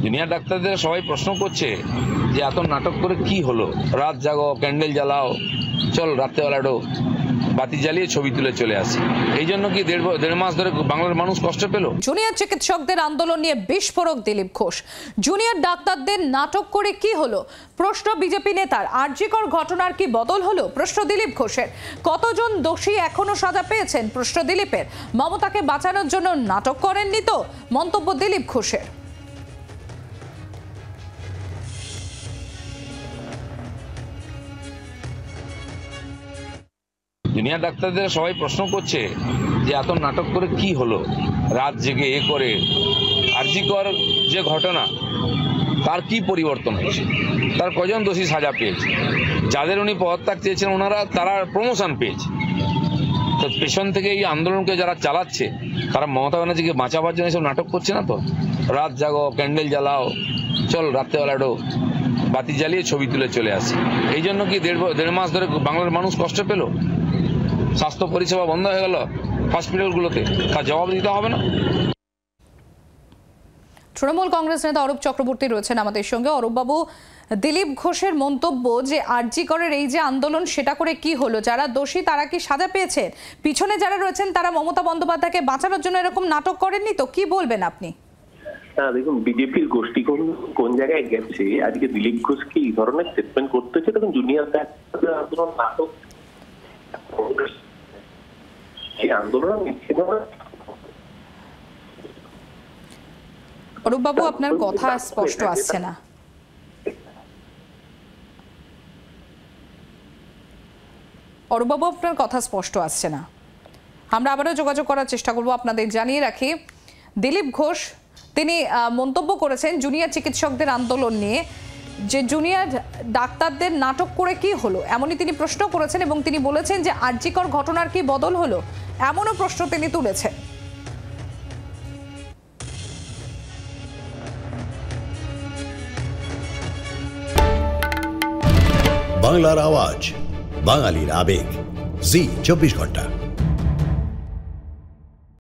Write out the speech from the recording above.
Junior ডাক্তারদের সবাই প্রশ্ন করছে যে এত নাটক করে কি হলো, রাত জাগো, ক্যান্ডেল জ্বালাও, চল রাত্রেবেলাটো বাতি জ্বালিয়ে ছবি তুলে চলে আসি। এই জন্য কি দেড় মাস ধরে বাংলার মানুষ কষ্ট পেল? জুনিয়র চিকিৎসকদের আন্দোলন নিয়ে বিস্ফোরক দিলীপ ঘোষ। জুনিয়র ডাক্তারদের নাটক করে কি হলো প্রশ্ন বিজেপি নেতার। আরজিকর ঘটনার কি বদল হলো প্রশ্ন দিলীপ ঘোষের। কতজন দোষী এখনো সাজা পেয়েছেন প্রশ্ন দিলীপের। মমতাকে বাঁচানোর জন্য নাটক করেননি তো, মন্তব্য দিলীপ ঘোষের। জুনিয়র ডাক্তারদের সবাই প্রশ্ন করছে যে এত নাটক করে কি হলো, রাত জেগে করে। আরজিকর যে ঘটনা, তার কি পরিবর্তন হয়েছে, তার কজন দোষী সাজা পেয়েছে, যাদের উনি পদত্যাগ চেয়েছেন তারা প্রমোশন পেয়েছে। তো পেছন থেকে এই আন্দোলনকে যারা চালাচ্ছে তারা মমতা ব্যানার্জিকে বাঁচাবার জন্য এসব নাটক করছে না তো। রাত জাগো, ক্যান্ডেল জ্বালাও, চল রাত্রেবেলাটো বাতি জ্বালিয়ে ছবি তুলে চলে আসি। এই জন্য কি দেড় মাস ধরে বাংলার মানুষ কষ্ট পেল? স্বাস্থ্য পরিষেবা বন্ধ হয়ে গেল হসপিটালগুলোতে, তার জবাব দিতে হবে না? তৃণমূল কংগ্রেস নেতা অরূপ চক্রবর্তী রয়েছেন আমাদের সঙ্গে। অরূপ বাবু, দিলীপ ঘোষের মন্তব্য যে আরজিকরের এই যে আন্দোলন, সেটা করে কি হলো, যারা দোষী তারা কি সাজা পেয়েছেন, পিছনে যারা রয়েছেন তারা মমতা বন্দ্যোপাধ্যায়কে বাঁচানোর জন্য এরকম নাটক করেননি তো, কি বলবেন আপনি? দেখুন, বিজেপির গোষ্ঠী কোন জায়গায় গেছে, আজকে দিলীপ ঘোষকে এই ধরনের স্টেটমেন্ট করতে হচ্ছে। তখন জুনিয়র আন্দোলন নাটক আন্দোলন অরূপ বাবু, আপনার কথা স্পষ্ট আসছে না। অরূপ বাবু, আপনার কথা স্পষ্ট আসছে না। আমরা আবারও যোগাযোগ করার চেষ্টা করব। আপনাদের জানিয়ে রাখি, দিলীপ ঘোষ তিনি মন্তব্য করেছেন জুনিয়র চিকিৎসকদের আন্দোলন নিয়ে, যে জুনিয়র ডাক্তারদের নাটক করে কি হলো এমনই তিনি প্রশ্ন করেছেন, এবং তিনি বলেছেন যে আরজিকর ঘটনার কি বদল হলো এমনও প্রশ্ন তিনি তুলেছেন। বাংলার আওয়াজ, বাঙালির আবেগ, জি 24 ঘন্টা।